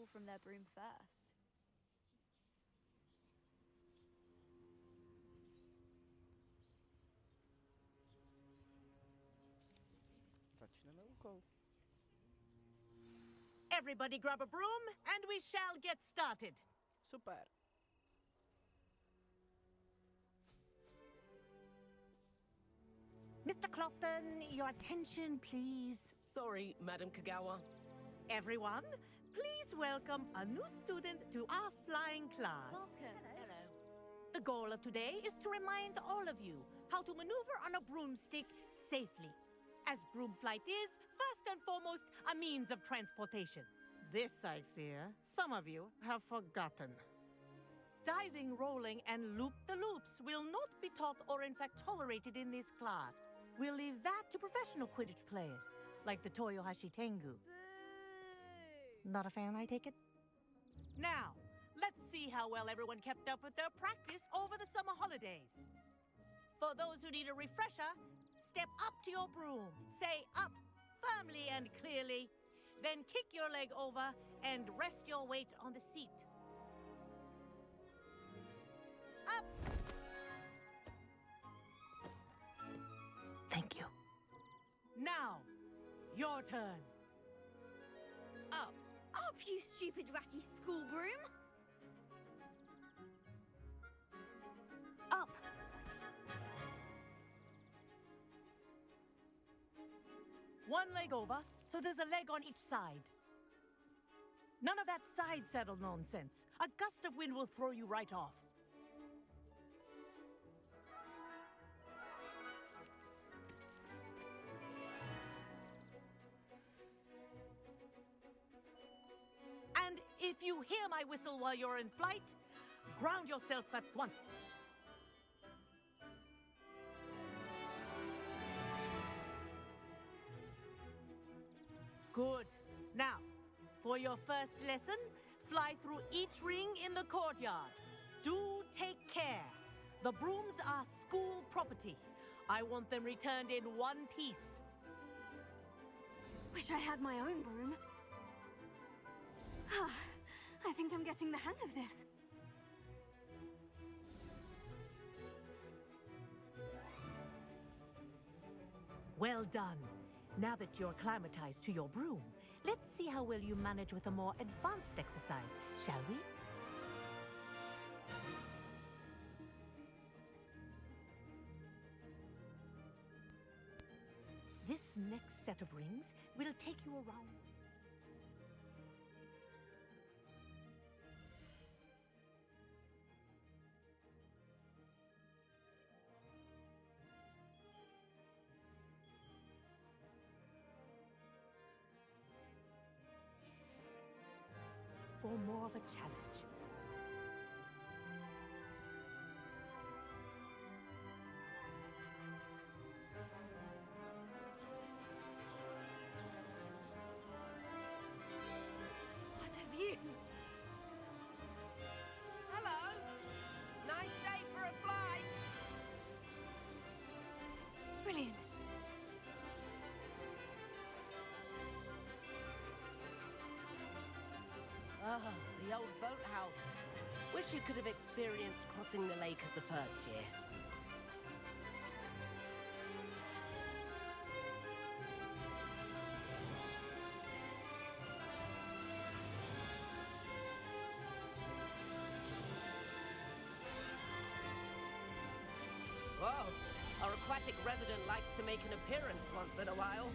fall from their broom first. Začneme úkol. Everybody grab a broom and we shall get started. Super. Mr. Clopton, your attention, please. Sorry, Madam Kagawa. Everyone, please welcome a new student to our flying class. Welcome. Hello. The goal of today is to remind all of you how to maneuver on a broomstick safely, as broom flight is, first and foremost, a means of transportation. This, I fear, some of you have forgotten. Diving, rolling, and loop-the-loops will not be taught or in fact tolerated in this class. We'll leave that to professional Quidditch players, like the Toyohashi Tengu. Boo! Not a fan, I take it? Now, let's see how well everyone kept up with their practice over the summer holidays. For those who need a refresher, step up to your broom, say up firmly and clearly, then kick your leg over and rest your weight on the seat. Up! Thank you. Now, your turn. Up. Up, you stupid ratty school broom! Up! One leg over, so there's a leg on each side. None of that side saddle nonsense. A gust of wind will throw you right off. And if you hear my whistle while you're in flight, ground yourself at once. Good. Now, for your first lesson, fly through each ring in the courtyard. Do take care. The brooms are school property. I want them returned in one piece. Wish I had my own broom. I think I'm getting the hang of this. Well done. Now that you're acclimatized to your broom, let's see how well you manage with a more advanced exercise, shall we? This next set of rings will take you around. For more of a challenge. What a view! Hello. Nice day for a flight. Brilliant. Oh, the old boathouse. Wish you could have experienced crossing the lake as a first year. Whoa, our aquatic resident likes to make an appearance once in a while.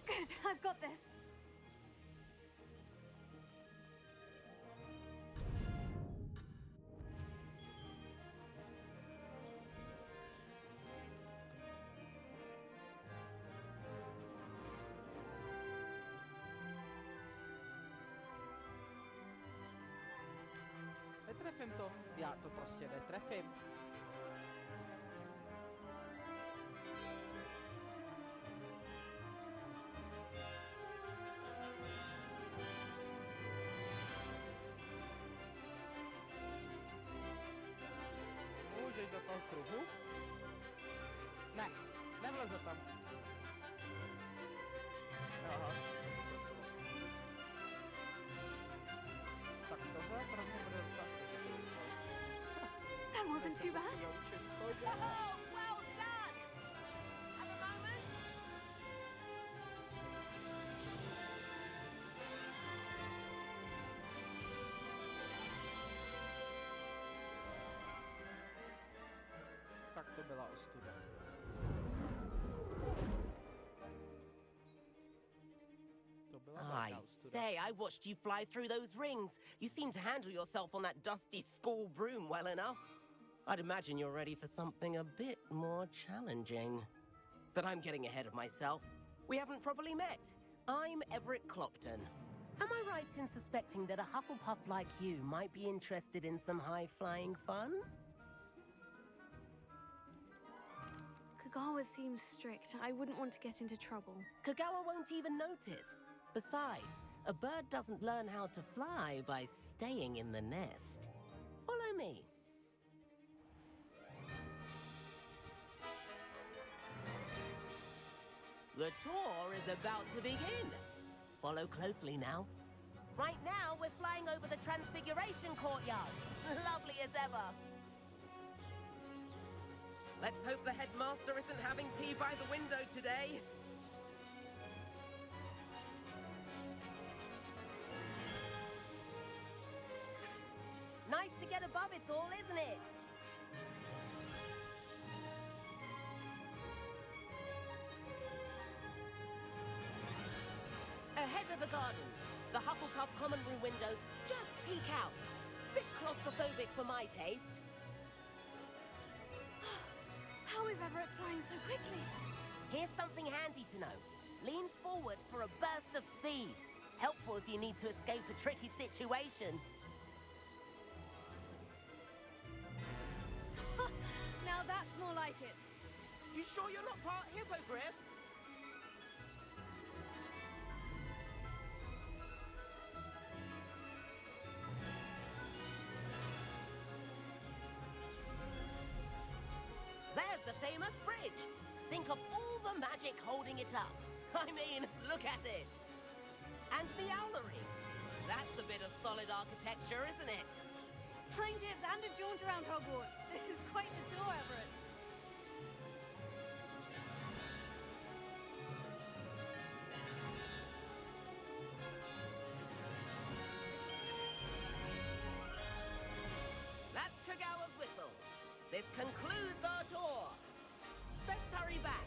Good, I've got this. Netrefím to. Já to prostě netrefím. Nevleze tam. Aha. Tak tohle pro mě bude docela složitý. That wasn't too bad. Oh, well done! Have a moment? Tak to byla ostuda. To byla I velká ostuda. say, I watched you fly through those rings. You seem to handle yourself on that dusty school broom well enough. I'd imagine you're ready for something a bit more challenging. But I'm getting ahead of myself. We haven't properly met. I'm Everett Clopton. Am I right in suspecting that a Hufflepuff like you might be interested in some high-flying fun? Kagawa seems strict. I wouldn't want to get into trouble. Kagawa won't even notice. Besides, a bird doesn't learn how to fly by staying in the nest. Follow me. The tour is about to begin. Follow closely now. Right now, we're flying over the Transfiguration Courtyard. Lovely as ever. Let's hope the headmaster isn't having tea by the window today. Nice to get above it all, isn't it? Ahead of the gardens, the Hufflepuff common room windows just peek out. Bit claustrophobic for my taste. How is Everett flying so quickly? Here's something handy to know. Lean forward for a burst of speed. Helpful if you need to escape a tricky situation. Now that's more like it. You sure you're not part hippogriff? There's the famous bridge. Think of all the magic holding it up. I mean, look at it. And the owlery. That's a bit of solid architecture, isn't it? Flying dips and a jaunt around Hogwarts. This is quite the tour, Everett. That's Kagawa's whistle. This concludes our tour. Best hurry back.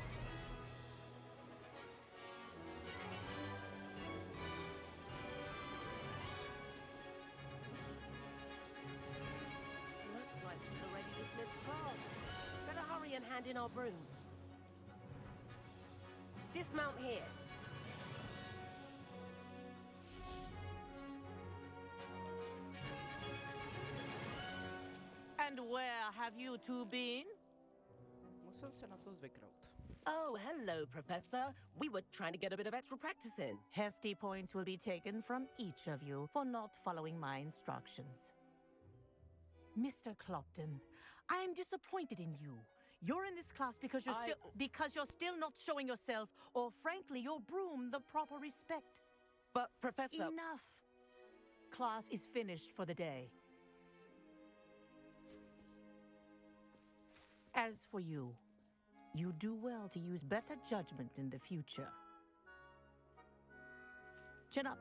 Looks like she's already dismissed class. Better hurry and hand in our brooms. Dismount here. And where have you two been? Musím se na to zvyknout. Oh, hello, Professor. We were trying to get a bit of extra practice in. Hefty points will be taken from each of you for not following my instructions. Mr. Clopton, I am disappointed in you. You're in this class because you're still not showing yourself, or frankly, your broom, the proper respect. But, Professor... Enough. Class is finished for the day. As for you, you do well to use better judgment in the future. Chin up.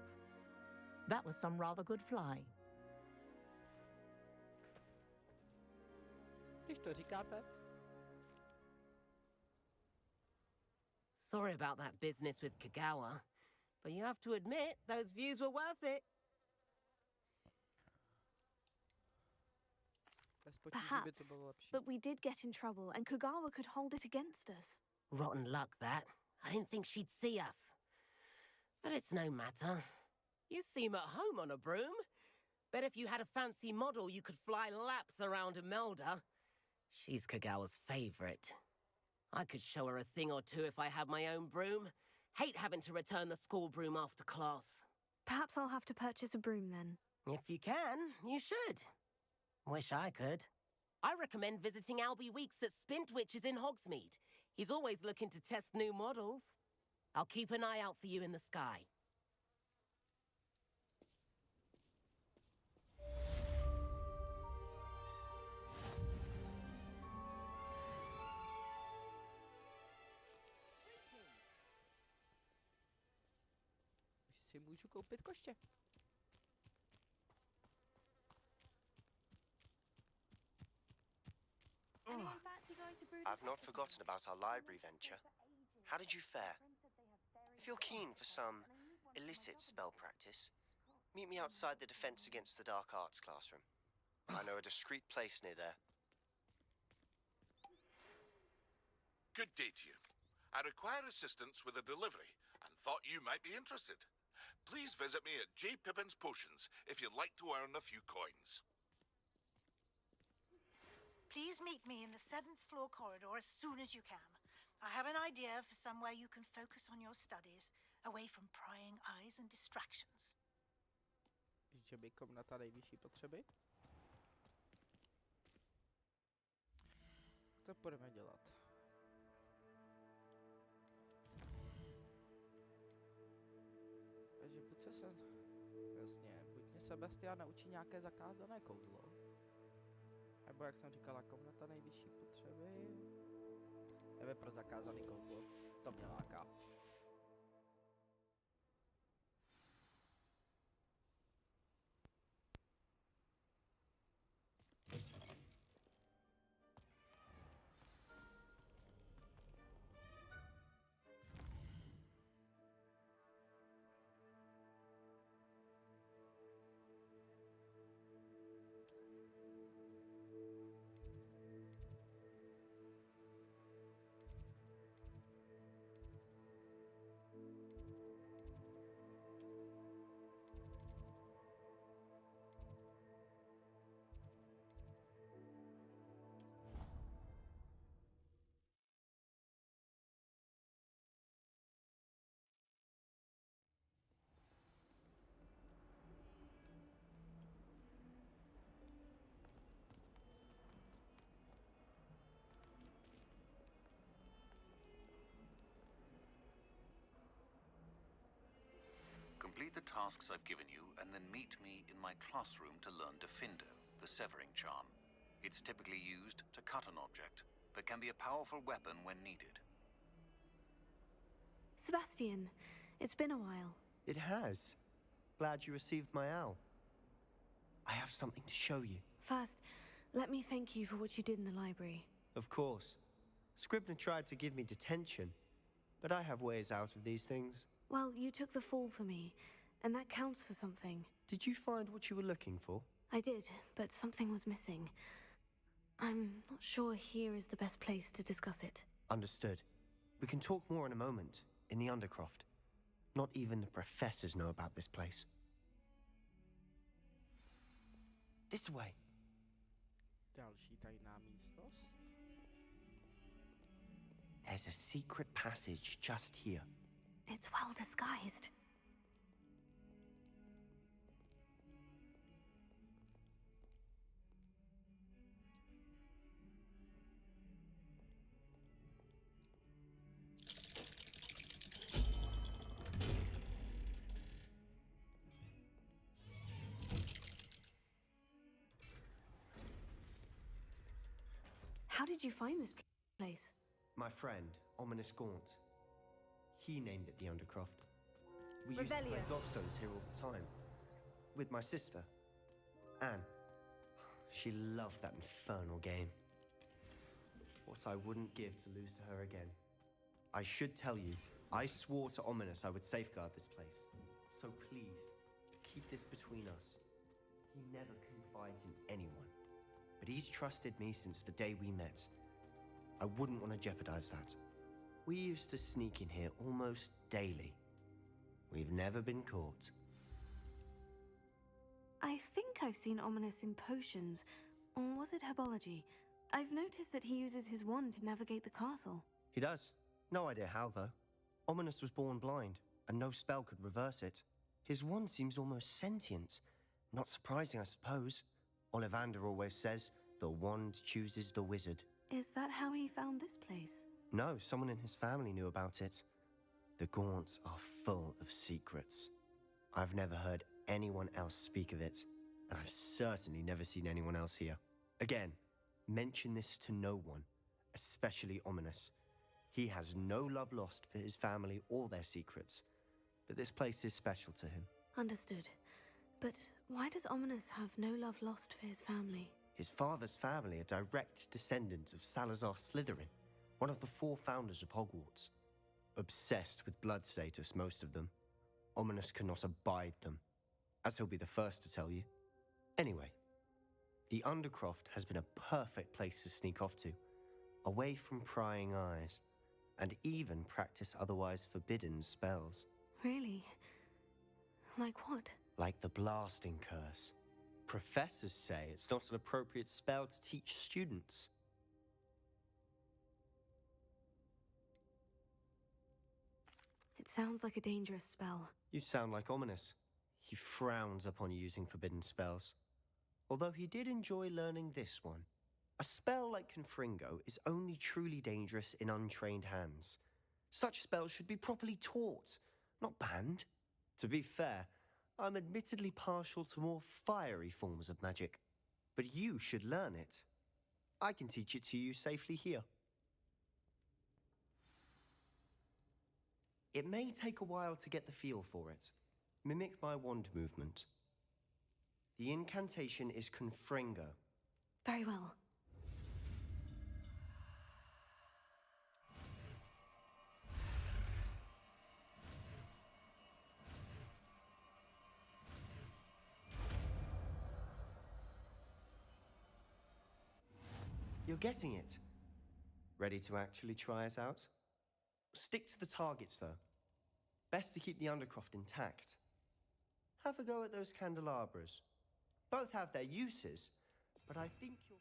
That was some rather good flying. Když to říkáte, Sorry about that business with Kagawa, but you have to admit, those views were worth it. bez potíží by to Perhaps, bylo lepší. but we did get in trouble, and Kagawa could hold it against us. Rotten luck, that. I didn't think she'd see us. But it's no matter. You seem at home on a broom. Bet if you had a fancy model, you could fly laps around Imelda. She's Kagawa's favorite. I could show her a thing or two if I had my own broom. Hate having to return the school broom after class. Perhaps I'll have to purchase a broom then. If you can, you should. Wish I could. I recommend visiting Albie Weeks at Spintwitches in Hogsmeade. He's always looking to test new models. I'll keep an eye out for you in the sky. Už si můžu koupit koště. Anyone fancy going to Brood? I've not forgotten about our library venture. How did you fare? If you're keen for some illicit spell practice, meet me outside the Defense Against the Dark Arts classroom. I know a discreet place near there. Good day to you. I require assistance with a delivery and thought you might be interested. Please visit me at J. Pippin's Potions if you'd like to earn a few coins. Please meet me in the 7th floor corridor as soon as you can. I have an idea for somewhere you can focus on your studies, away from prying eyes and distractions. Že by komnata nejvyšší potřeby? To budeme dělat. Takže buď se jasně, buď mě Sebastian naučí nějaké zakázané kouzlo. Nebo jak jsem říkala, komnata nejvyšší potřeby. Nebo pro zakázaný kouzlo. To mě láká. Complete the tasks I've given you, and then meet me in my classroom to learn Defindo, the severing charm. It's typically used to cut an object, but can be a powerful weapon when needed. Sebastian, it's been a while. It has. Glad you received my owl. I have something to show you. First, let me thank you for what you did in the library. Of course. Scribner tried to give me detention, but I have ways out of these things. Well, you took the fall for me, and that counts for something. Did you find what you were looking for? I did, but something was missing. I'm not sure here is the best place to discuss it. Understood. We can talk more in a moment, in the Undercroft. Not even the professors know about this place. This way. Další tajná místnost. There's a secret passage just here. It's well disguised. How did you find this place? My friend, Ominous Gaunt. He named it the Undercroft. We used to play Revelio. gobstones here all the time. With my sister, Anne. She loved that infernal game. What I wouldn't give to lose to her again. I should tell you, I swore to Ominous I would safeguard this place. So please, keep this between us. He never confides in anyone. But he's trusted me since the day we met. I wouldn't want to jeopardize that. We used to sneak in here almost daily. We've never been caught. I think I've seen Ominous in potions. Or was it herbology? I've noticed that he uses his wand to navigate the castle. He does. No idea how, though. Ominous was born blind, and no spell could reverse it. His wand seems almost sentient. Not surprising, I suppose. Ollivander always says, the wand chooses the wizard. Is that how he found this place? No, someone in his family knew about it. The Gaunts are full of secrets. I've never heard anyone else speak of it, and I've certainly never seen anyone else here. Again, mention this to no one, especially Ominous. He has no love lost for his family or their secrets, but this place is special to him. Understood. But why does Ominous have no love lost for his family? His father's family are direct descendants of Salazar Slytherin, one of the 4 founders of Hogwarts. Obsessed with blood status, most of them. Ominous cannot abide them, as he'll be the first to tell you. Anyway, the Undercroft has been a perfect place to sneak off to, away from prying eyes, and even practice otherwise forbidden spells. Really? Like what? Like the blasting curse. Professors say it's not an appropriate spell to teach students. It sounds like a dangerous spell. You sound like Ominous. He frowns upon using forbidden spells. Although he did enjoy learning this one. A spell like Confringo is only truly dangerous in untrained hands. Such spells should be properly taught, not banned. To be fair, I'm admittedly partial to more fiery forms of magic. But you should learn it. I can teach it to you safely here. It may take a while to get the feel for it. Mimic my wand movement. The incantation is Confringo. Very well. You're getting it. Ready to actually try it out? Stick to the targets, though. Best to keep the Undercroft intact. Have a go at those candelabras. Both have their uses, but I think you'll...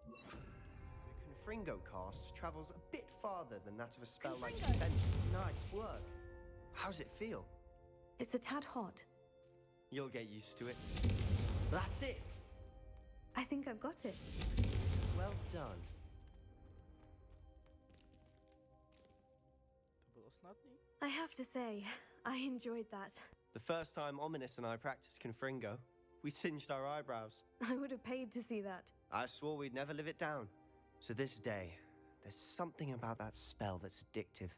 The Confringo cast travels a bit farther than that of a spell like Defend. Nice work. How's it feel? It's a tad hot. You'll get used to it. That's it! I think I've got it. Well done. To bylo snadný. I have to say, I enjoyed that. The first time Ominous and I practiced Confringo, we singed our eyebrows. I would have paid to see that. I swore we'd never live it down. To this day, there's something about that spell that's addictive.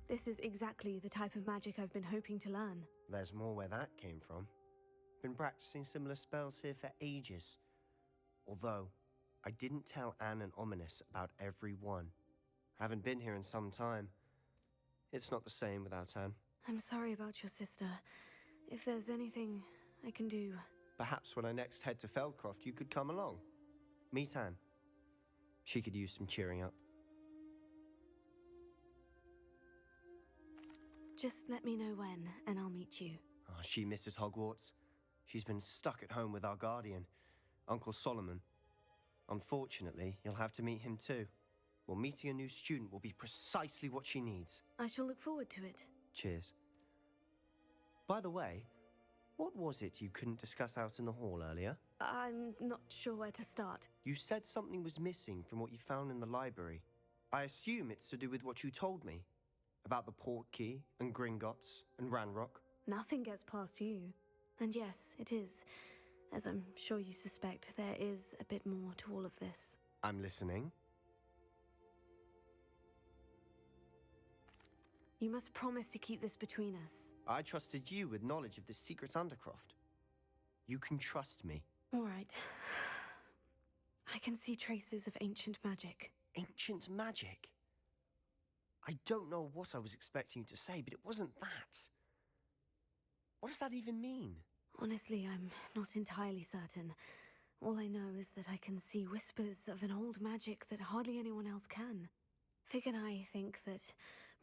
This is exactly the type of magic I've been hoping to learn. There's more where that came from. Been practicing similar spells here for ages. Although, I didn't tell Anne and Ominous about every one. Haven't been here in some time. It's not the same without Anne. I'm sorry about your sister. If there's anything I can do... Perhaps when I next head to Feldcroft, you could come along. Meet Anne. She could use some cheering up. Just let me know when, and I'll meet you. Oh, she misses Hogwarts. She's been stuck at home with our guardian, Uncle Solomon. Unfortunately, you'll have to meet him too. Well, meeting a new student will be precisely what she needs. I shall look forward to it. Cheers. By the way, what was it you couldn't discuss out in the hall earlier? I'm not sure where to start. You said something was missing from what you found in the library. I assume it's to do with what you told me. About the Portkey, and Gringotts, and Ranrock. Nothing gets past you. And yes, it is. As I'm sure you suspect, there is a bit more to all of this. I'm listening. You must promise to keep this between us. I trusted you with knowledge of the secret Undercroft. You can trust me. All right. I can see traces of ancient magic. Ancient magic? I don't know what I was expecting you to say, but it wasn't that. What does that even mean? Honestly, I'm not entirely certain. All I know is that I can see whispers of an old magic that hardly anyone else can. Fig and I think that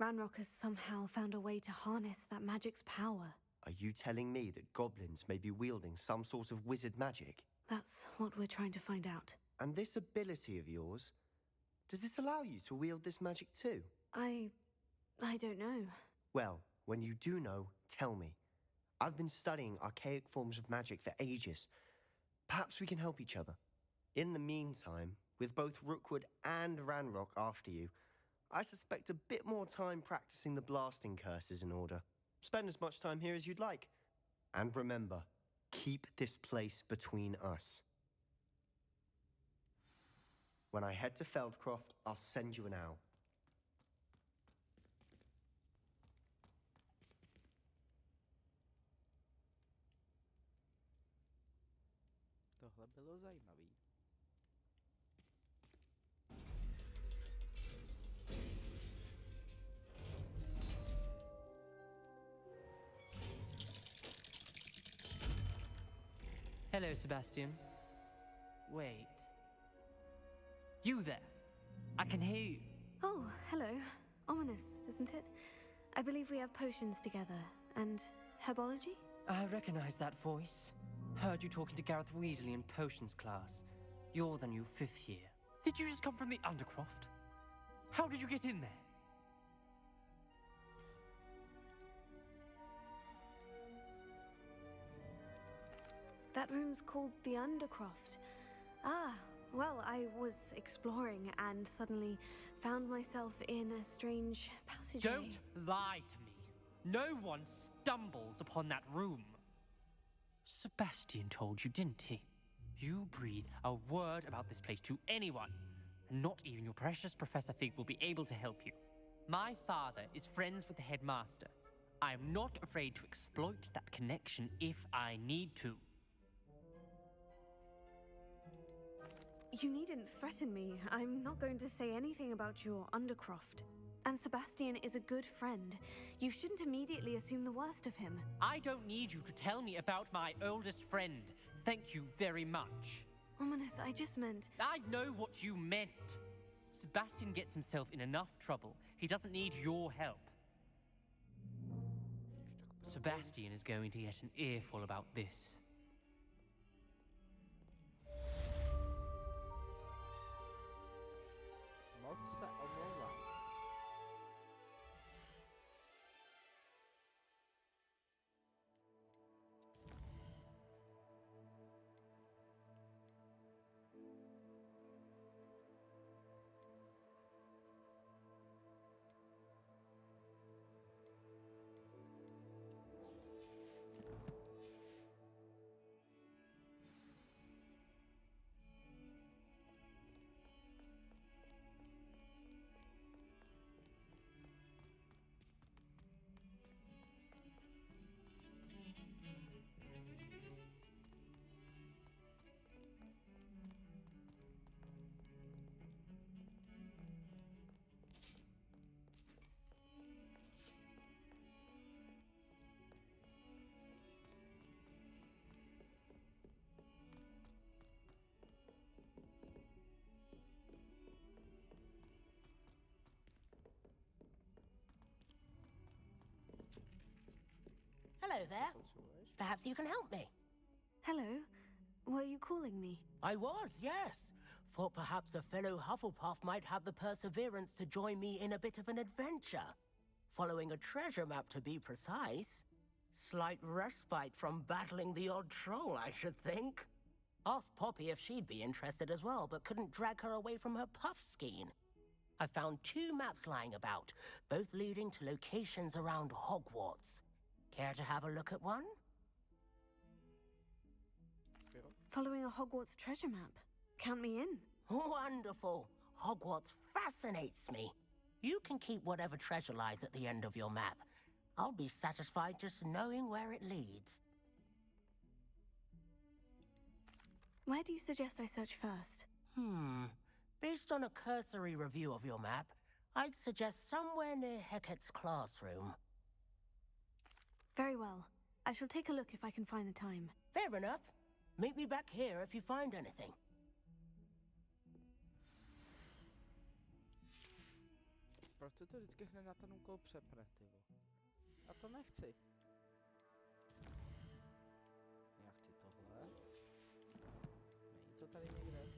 Ranrock has somehow found a way to harness that magic's power. Are you telling me that goblins may be wielding some sort of wizard magic? That's what we're trying to find out. And this ability of yours, does it allow you to wield this magic too? I don't know. Well, when you do know, tell me. I've been studying archaic forms of magic for ages. Perhaps we can help each other. In the meantime, with both Rookwood and Ranrock after you, I suspect a bit more time practicing the blasting curse is in order. Spend as much time here as you'd like. And remember, keep this place between us. When I head to Feldcroft, I'll send you an owl. Tohle bylo zajímavý. Hello, Sebastian. Wait. You there? I can hear you. Oh, hello. Ominous, isn't it? I believe we have potions together. And herbology? I recognize that voice. Heard you talking to Gareth Weasley in potions class. You're the new 5th year. Did you just come from the Undercroft? How did you get in there? That room's called the Undercroft. Ah, well, I was exploring and suddenly found myself in a strange passageway. Don't lie to me. No one stumbles upon that room. Sebastian told you, didn't he? You breathe a word about this place to anyone, and not even your precious Professor Fig will be able to help you. My father is friends with the headmaster. I am not afraid to exploit that connection if I need to. You needn't threaten me. I'm not going to say anything about your Undercroft. And Sebastian is a good friend. You shouldn't immediately assume the worst of him. I don't need you to tell me about my oldest friend. Thank you very much. Ominous, I just meant... I know what you meant. Sebastian gets himself in enough trouble. He doesn't need your help. Sebastian is going to get an earful about this. Moc se omlouvám. Hello there. Perhaps you can help me. Hello? Were you calling me? I was, yes. Thought perhaps a fellow Hufflepuff might have the perseverance to join me in a bit of an adventure. Following a treasure map, to be precise. Slight respite from battling the odd troll, I should think. Asked Poppy if she'd be interested as well, but couldn't drag her away from her puffskein. I found 2 maps lying about, both leading to locations around Hogwarts. Care to have a look at one? Following a Hogwarts treasure map. Count me in. Wonderful. Hogwarts fascinates me. You can keep whatever treasure lies at the end of your map. I'll be satisfied just knowing where it leads. Where do you suggest I search first? Based on a cursory review of your map, I'd suggest somewhere near Hecat's classroom. Very well. I shall take a look if I can find the time. Fair enough. Meet me back here if you find anything. Proč se to vždycky hned na ten úkol přepne, tyvo? A to nechci. Já chci tohle. Není to tady někde?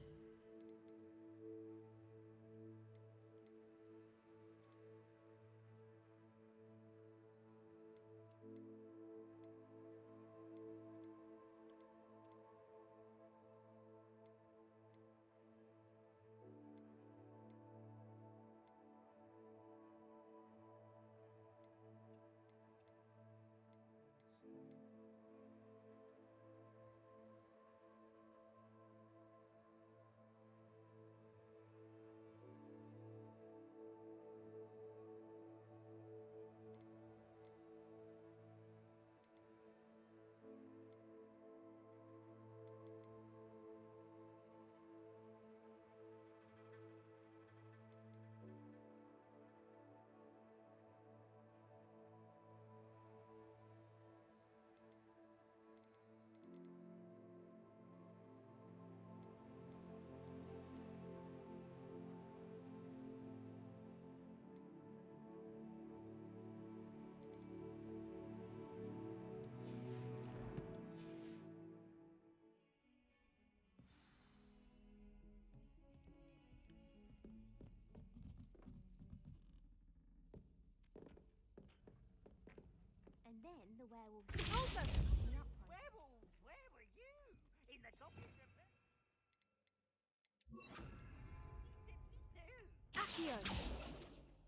Accio.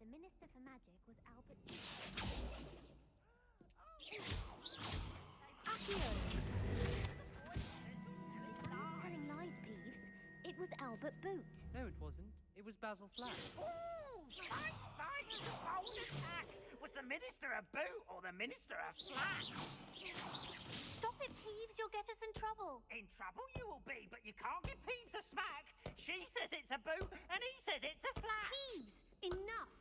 The Minister for Magic was Albert. Accio. Telling lies, Peeves. It was Albert Boot. No, it wasn't. It was Basil Flack. Fight the bold attack! Was the Minister a boot or the Minister a flack? Stop it, Peeves. You'll get us in trouble. In trouble you will be, but you can't give Peeves a smack. She says it's a boot and he says it's a flack. Peeves, enough.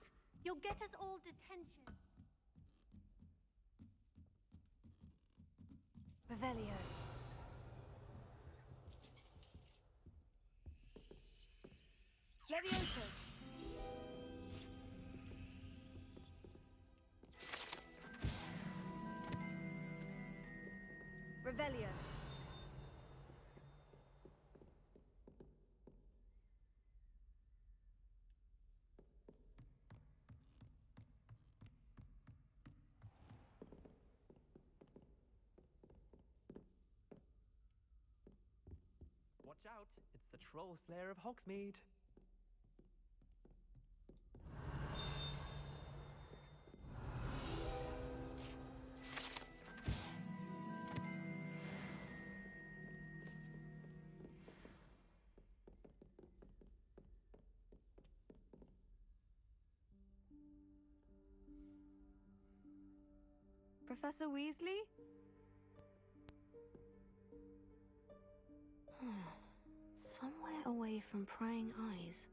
You'll get us all detention. Revelio. Levioso. Revelio. Watch out, it's the Troll Slayer of Hogsmeade. Professor Weasley? Somewhere away from prying eyes.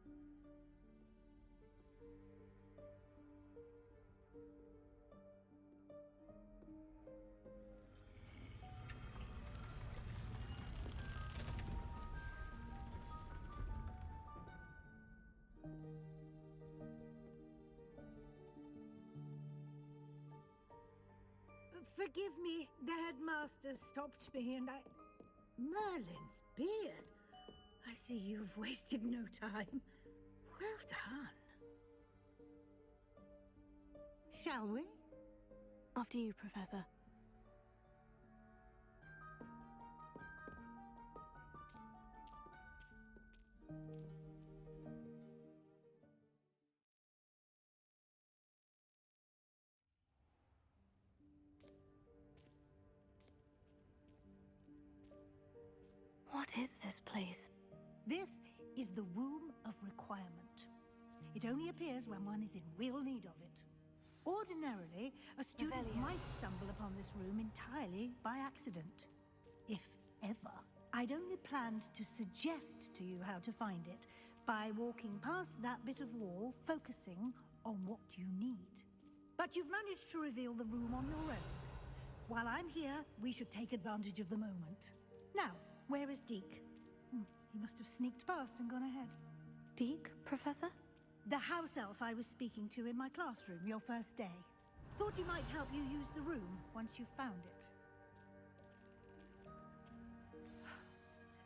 Forgive me, the headmaster stopped me and I... Merlin's beard. I see you've wasted no time. Well done. Shall we? After you, Professor. What is this place? This is the Room of Requirement. It only appears when one is in real need of it. Ordinarily, a student Revelio. might stumble upon this room entirely by accident. If ever. I'd only planned to suggest to you how to find it by walking past that bit of wall, focusing on what you need. But you've managed to reveal the room on your own. While I'm here, we should take advantage of the moment. Now, where is Deke? He must have sneaked past and gone ahead. Deke, Professor? The house elf I was speaking to in my classroom your first day. Thought he might help you use the room once you found it.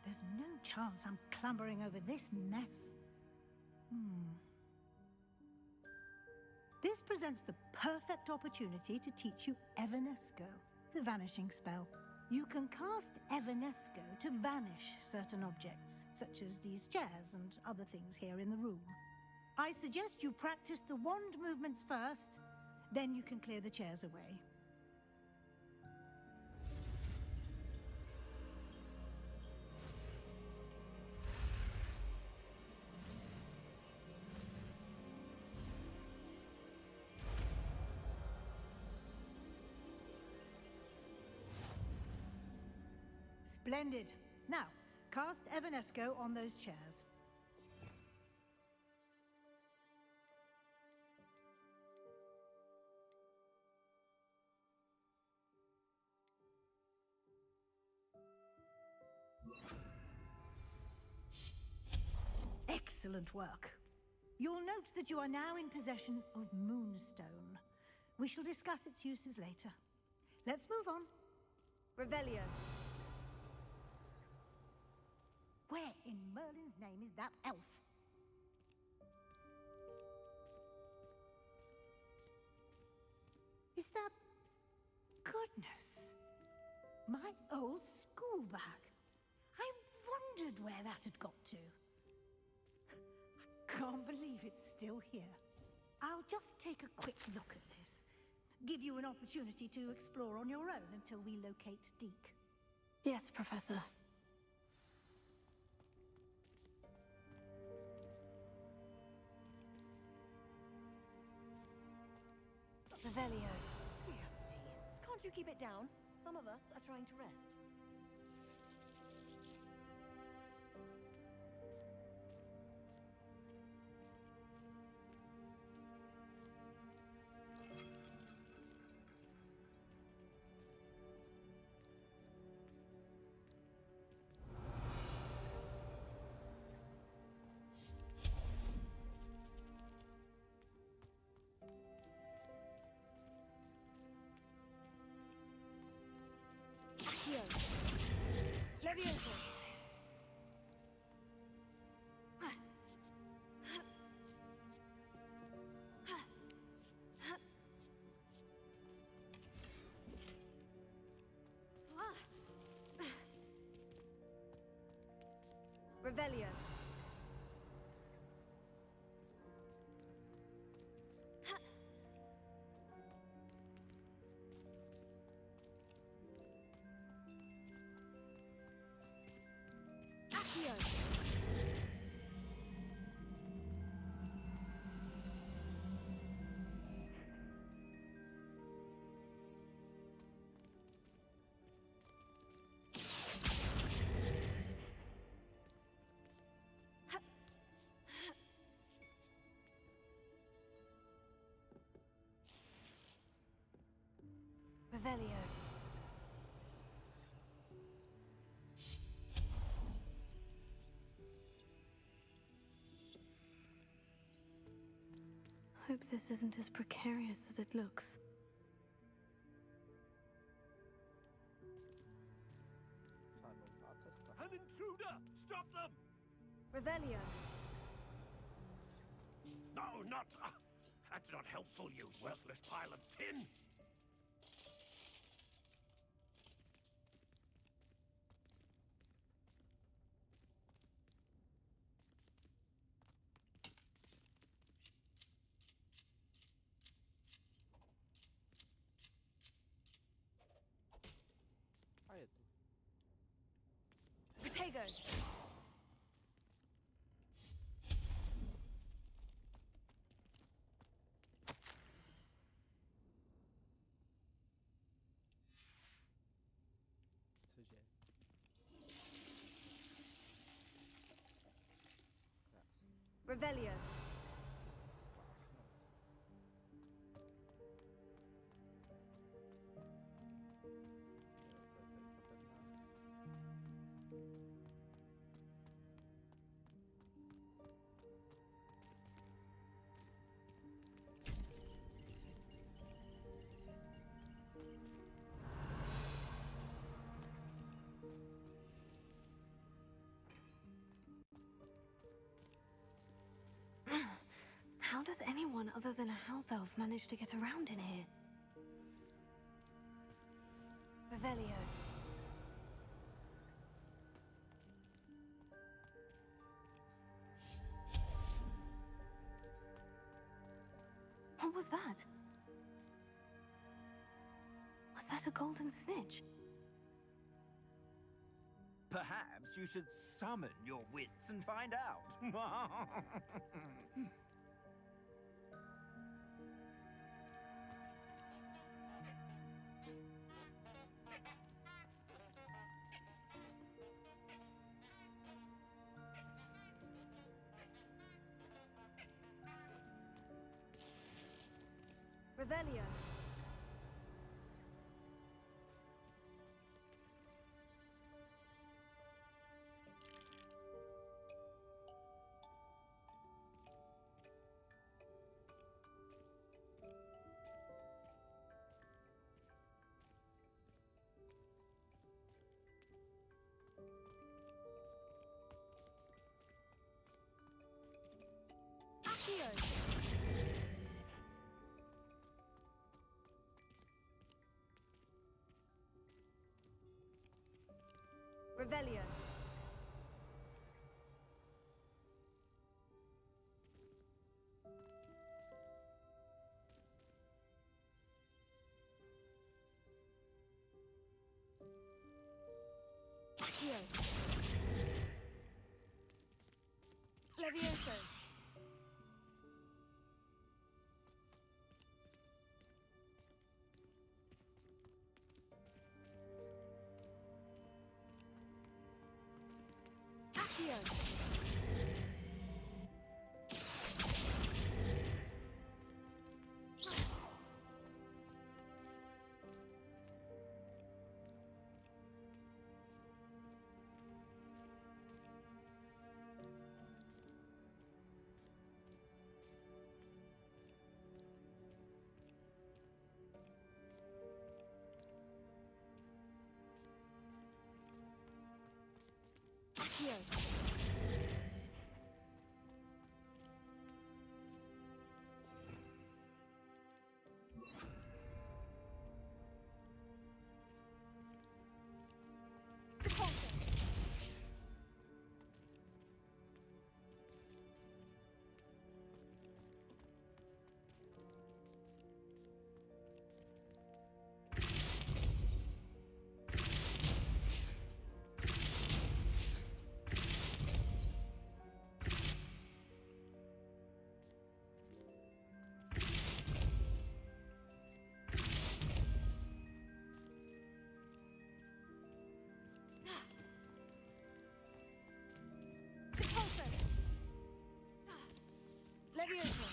There's no chance I'm clambering over this mess. This presents the perfect opportunity to teach you Evanesco, the vanishing spell. You can cast Evanesco to vanish certain objects, such as these chairs and other things here in the room. I suggest you practice the wand movements first, then you can clear the chairs away. Splendid. Now, cast Evanesco on those chairs. Excellent work. You'll note that you are now in possession of Moonstone. We shall discuss its uses later. Let's move on. Revelio. Where in Merlin's name is that elf? Is that... Goodness. My old school bag. I wondered where that had got to. Can't believe it's still here. I'll just take a quick look at this. Give you an opportunity to explore on your own until we locate Deke. Yes, Professor. Revelio. Dear me. Can't you keep it down? Some of us are trying to rest. Accio. Levioso. Revelio. Accio. Revelio. Hope this isn't as precarious as it looks. Farmová cesta. An intruder! Stop them! Revelio. No, not... that's not helpful, you worthless pile of tin! A je tu. Protego. Cože? Krásný. Revelio. How does anyone other than a house elf manage to get around in here? Revelio. What was that? Was that a golden snitch? Perhaps you should summon your wits and find out. Revelio. Accio. Revelio. Levioso. Accio. Accio. Repulsor. Repulsor. Levioso.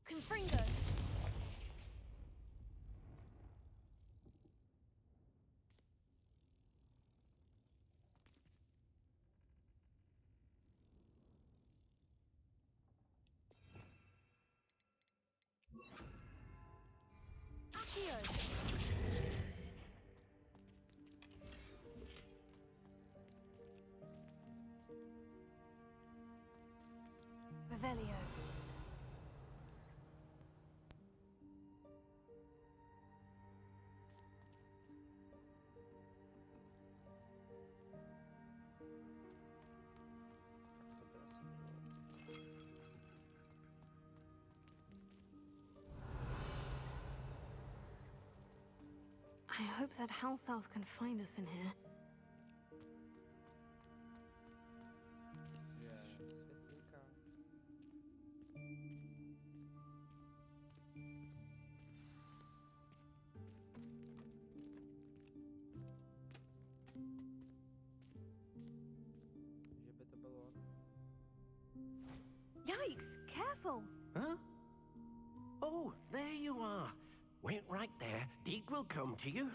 Confringo. Accio. Revelio. I hope that house elf can find us in here. Světlíka. Že by to bylo ono. Yikes! Careful! Huh? Oh, there you are. Wait right there. Deke will come to you.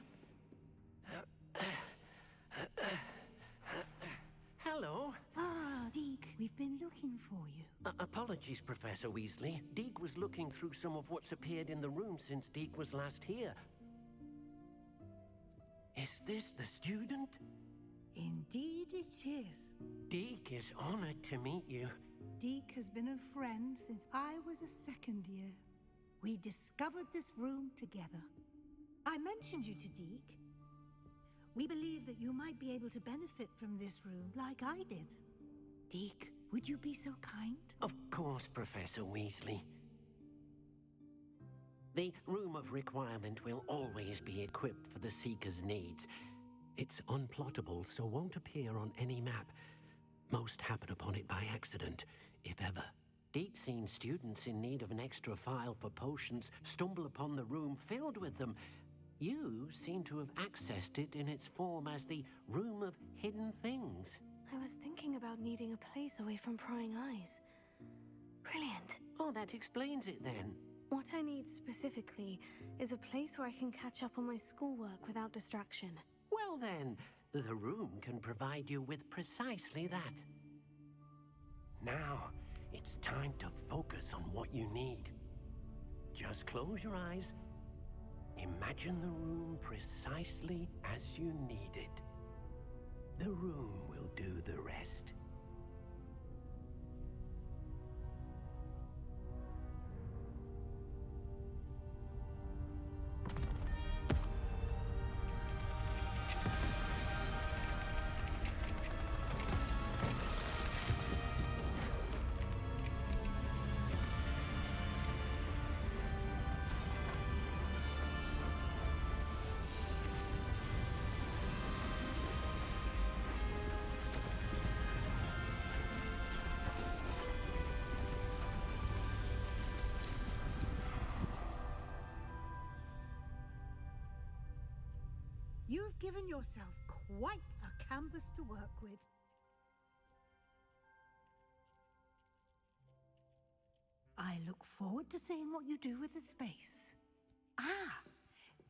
Hello. Ah, Deke, we've been looking for you. Apologies, Professor Weasley. Deke was looking through some of what's appeared in the room since Deke was last here. Is this the student? Indeed it is. Deke is honored to meet you. Deke has been a friend since I was a second year. We discovered this room together. I mentioned you to Deke. We believe that you might be able to benefit from this room like I did. Deke, would you be so kind? Of course, Professor Weasley. The Room of Requirement will always be equipped for the Seeker's needs. It's unplottable, so won't appear on any map. Most happen upon it by accident, if ever. Deep-seen students in need of an extra file for potions stumble upon the room filled with them, You seem to have accessed it in its form as the Room of Hidden Things. I was thinking about needing a place away from prying eyes. Brilliant. Oh, that explains it then. What I need specifically is a place where I can catch up on my schoolwork without distraction. Well then, the room can provide you with precisely that. Now, it's time to focus on what you need. Just close your eyes. Imagine the room precisely as you need it. The room will do the rest. You've given yourself quite a canvas to work with. I look forward to seeing what you do with the space. Ah,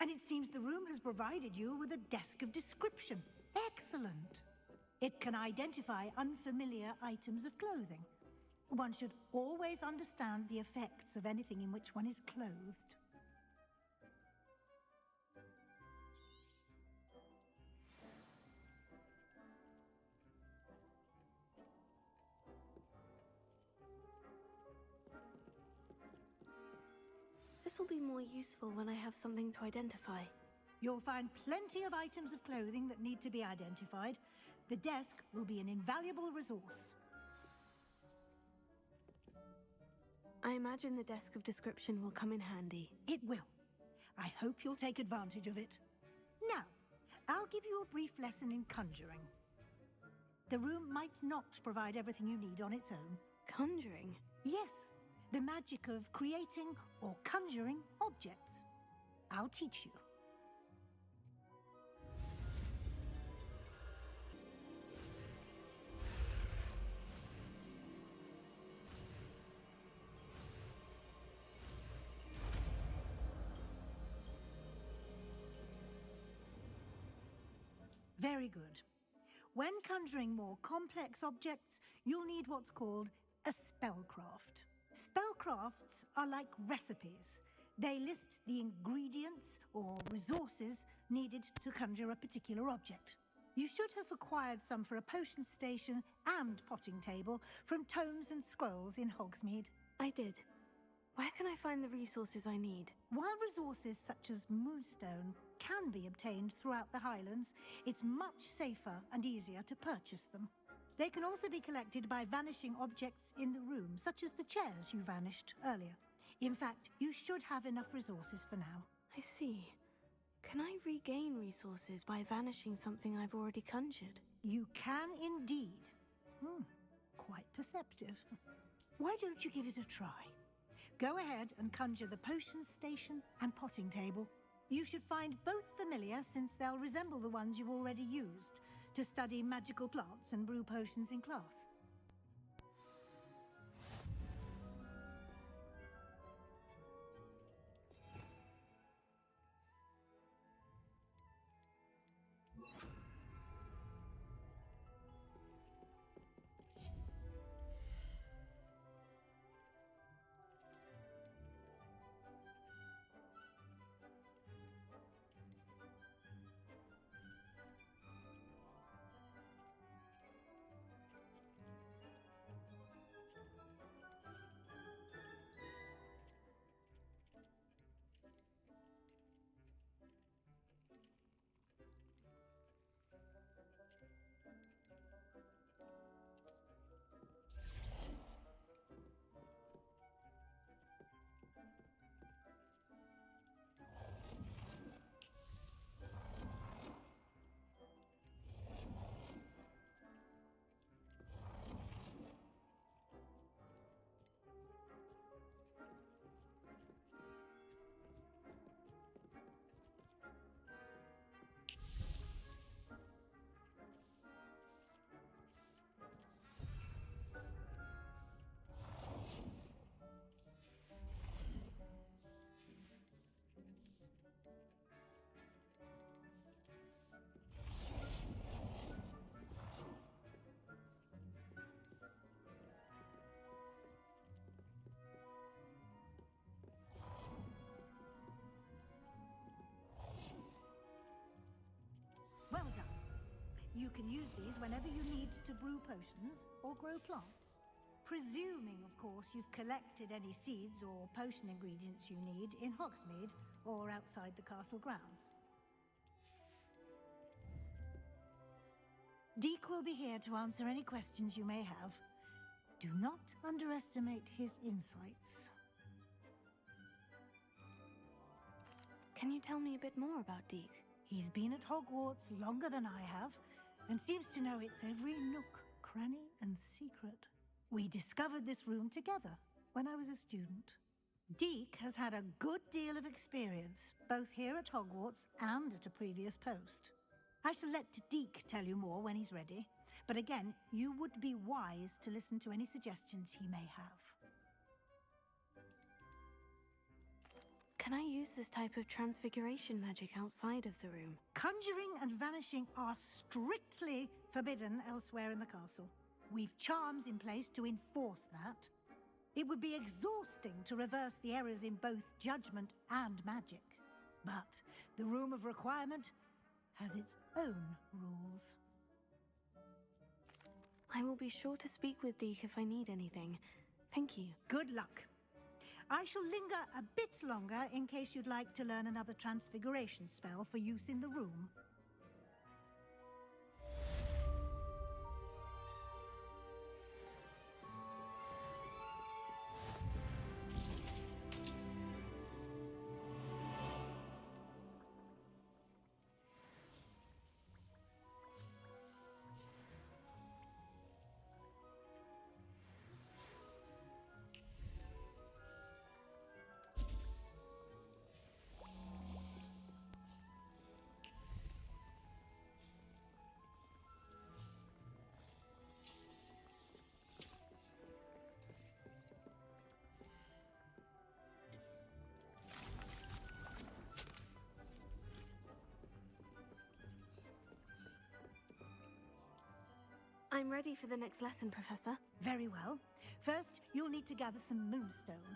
and it seems the room has provided you with a desk of description. Excellent. It can identify unfamiliar items of clothing. One should always understand the effects of anything in which one is clothed. This will be more useful when I have something to identify. You'll find plenty of items of clothing that need to be identified. The desk will be an invaluable resource. I imagine the desk of description will come in handy. It will. I hope you'll take advantage of it. Now, I'll give you a brief lesson in conjuring. The room might not provide everything you need on its own. Conjuring? Yes, the magic of creating or conjuring objects. I'll teach you. Very good. When conjuring more complex objects, you'll need what's called a spellcraft. Spellcrafts are like recipes. They list the ingredients or resources needed to conjure a particular object. You should have acquired some for a potion station and potting table from tomes and scrolls in Hogsmeade. I did. Where can I find the resources I need? While resources such as moonstone can be obtained throughout the Highlands, it's much safer and easier to purchase them. They can also be collected by vanishing objects in the room, such as the chairs you vanished earlier. In fact, you should have enough resources for now. I see. Can I regain resources by vanishing something I've already conjured? You can indeed. Quite perceptive. Why don't you give it a try? Go ahead and conjure the potion station and potting table. You should find both familiar, since they'll resemble the ones you've already used to study magical plants and brew potions in class. You can use these whenever you need to brew potions or grow plants. Presuming, of course, you've collected any seeds or potion ingredients you need in Hogsmeade or outside the castle grounds. Deke will be here to answer any questions you may have. Do not underestimate his insights. Can you tell me a bit more about Deke? He's been at Hogwarts longer than I have, and seems to know its every nook, cranny, and secret. We discovered this room together when I was a student. Deke has had a good deal of experience, both here at Hogwarts and at a previous post. I shall let Deke tell you more when he's ready, but again, you would be wise to listen to any suggestions he may have. Can I use this type of transfiguration magic outside of the room? Conjuring and vanishing are strictly forbidden elsewhere in the castle. We've charms in place to enforce that. It would be exhausting to reverse the errors in both judgment and magic. But the Room of Requirement has its own rules. I will be sure to speak with Deke if I need anything. Thank you. Good luck. I shall linger a bit longer in case you'd like to learn another transfiguration spell for use in the room. I'm ready for the next lesson, Professor. Very well. First, you'll need to gather some moonstone.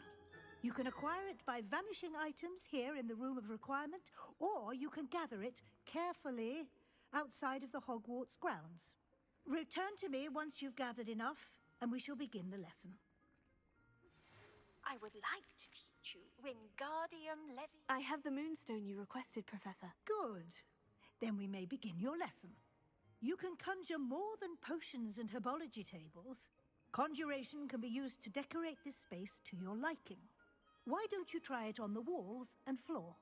You can acquire it by vanishing items here in the Room of Requirement, or you can gather it carefully outside of the Hogwarts grounds. Return to me once you've gathered enough, and we shall begin the lesson. I would like to teach you Wingardium Leviosa. I have the moonstone you requested, Professor. Good. Then we may begin your lesson. You can conjure more than potions and herbology tables. Conjuration can be used to decorate this space to your liking. Why don't you try it on the walls and floor?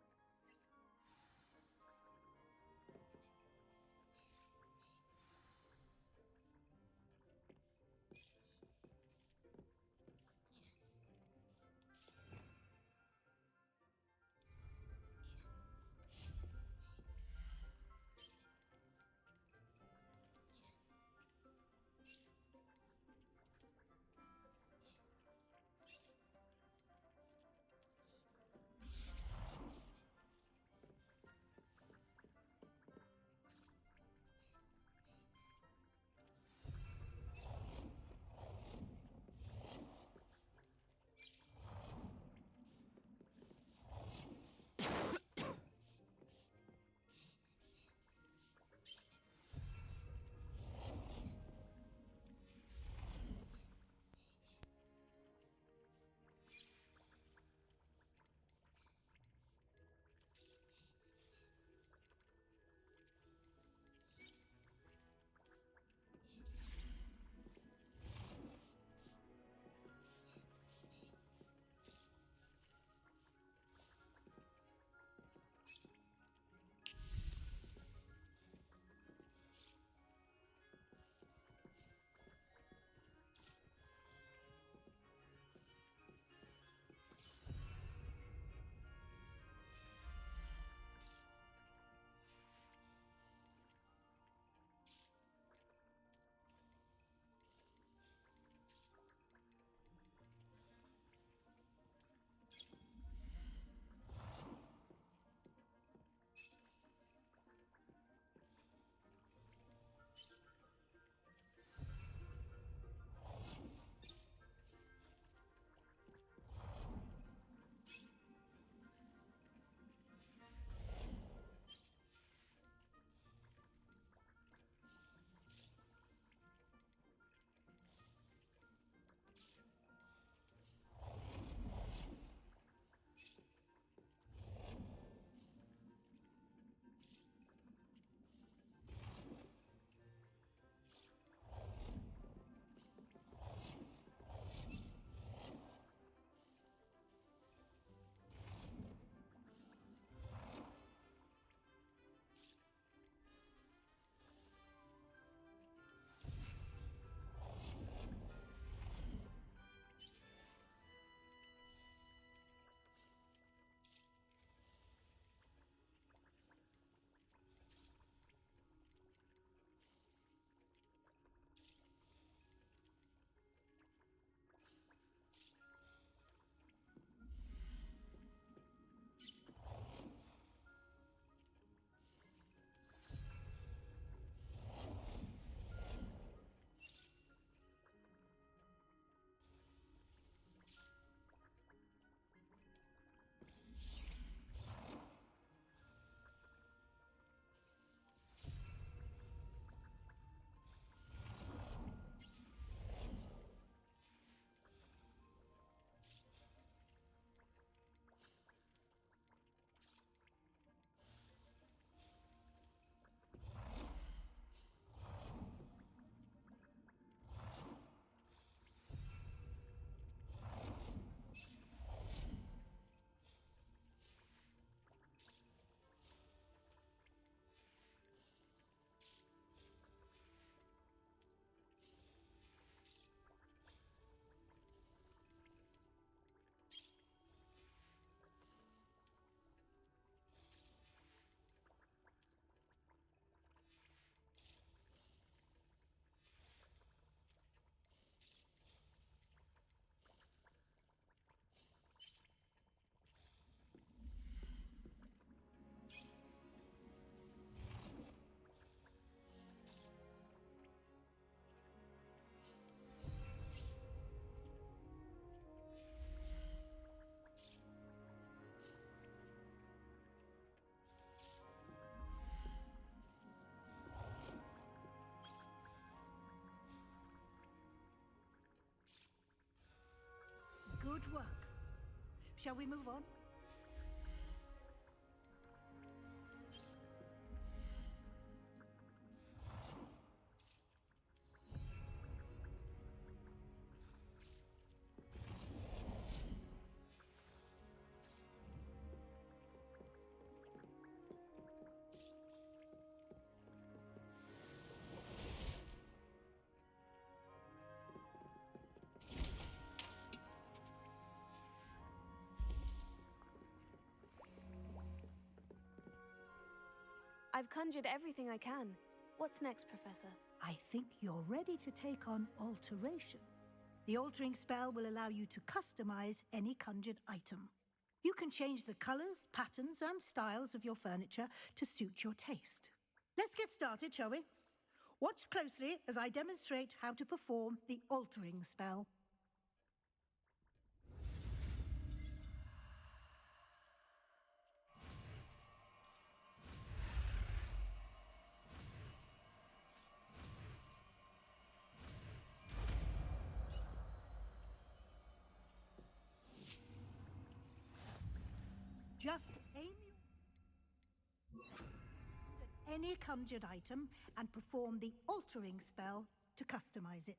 Good work. Shall we move on? I've conjured everything I can. What's next, Professor? I think you're ready to take on alteration. The altering spell will allow you to customize any conjured item. You can change the colors, patterns, and styles of your furniture to suit your taste. Let's get started, shall we? Watch closely as I demonstrate how to perform the altering spell. Just aim at any conjured item and perform the altering spell to customize it.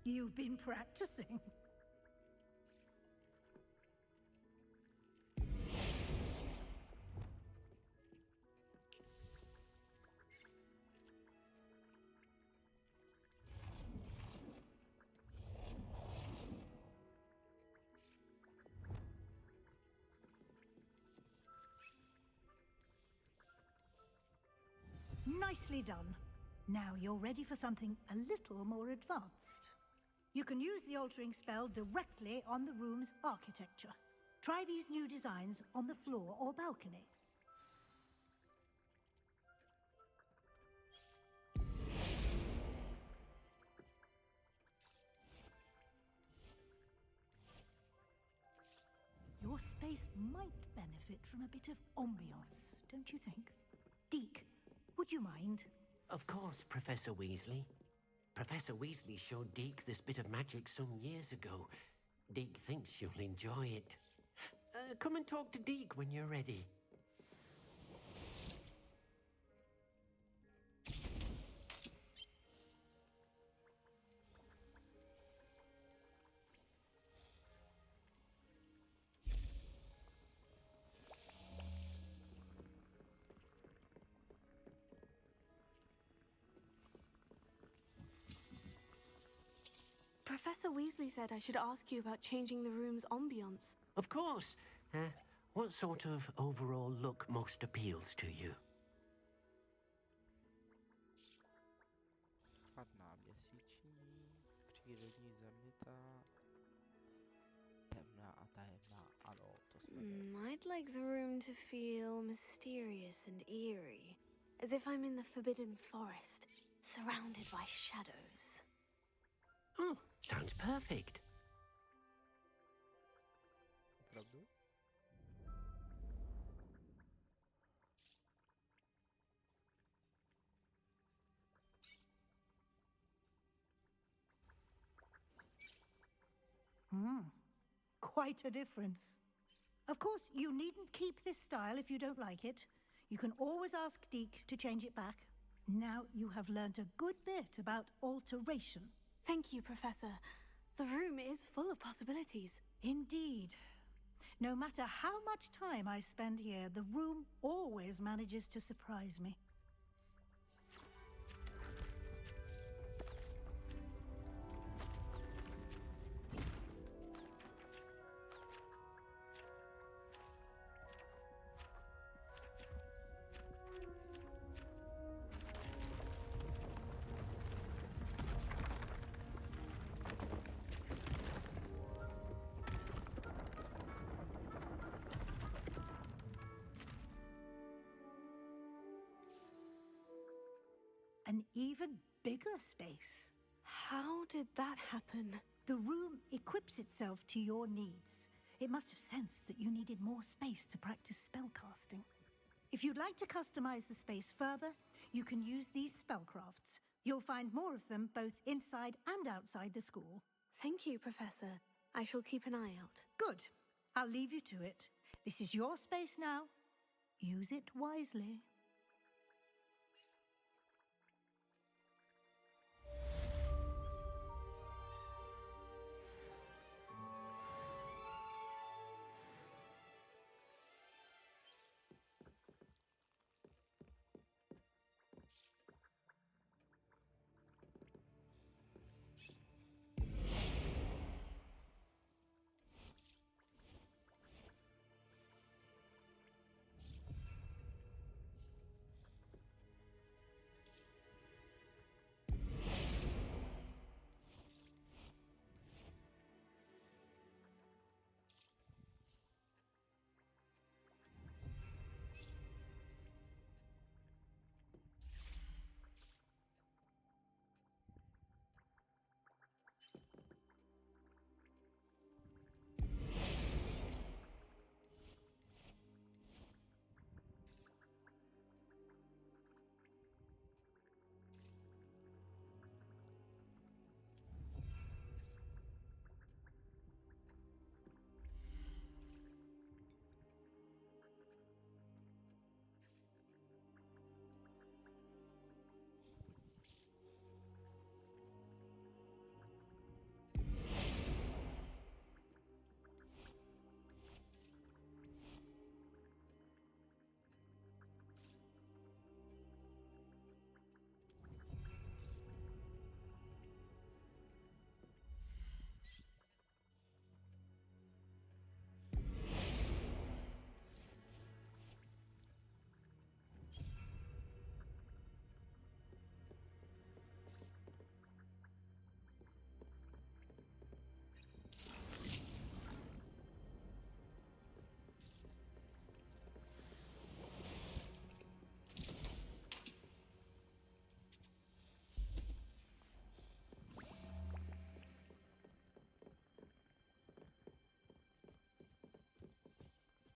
You've been practicing. Nicely done. Now you're ready for something a little more advanced. You can use the altering spell directly on the room's architecture. Try these new designs on the floor or balcony. Your space might benefit from a bit of ambiance, don't you think? Deke, would you mind? Of course, Professor Weasley. Professor Weasley showed Deke this bit of magic some years ago. Deke thinks you'll enjoy it. Come and talk to Deke when you're ready. Professor Weasley said I should ask you about changing the room's ambiance. Of course. What sort of overall look most appeals to you? Chladná měsíční, přírodní zemita, temná a tajemná, ano, to jsme I'd like the room to feel mysterious and eerie, as if I'm in the Forbidden Forest, surrounded by shadows. Oh, sounds perfect. Opravdu? quite a difference. Of course, you needn't keep this style if you don't like it. You can always ask Deke to change it back. Now you have learnt a good bit about alteration. Thank you, Professor. The room is full of possibilities. Indeed. No matter how much time I spend here, the room always manages to surprise me. An even bigger space. How did that happen? The room equips itself to your needs. It must have sensed that you needed more space to practice spellcasting. If you'd like to customize the space further, you can use these spellcrafts. You'll find more of them both inside and outside the school. Thank you, Professor. I shall keep an eye out. Good. I'll leave you to it. This is your space now. Use it wisely.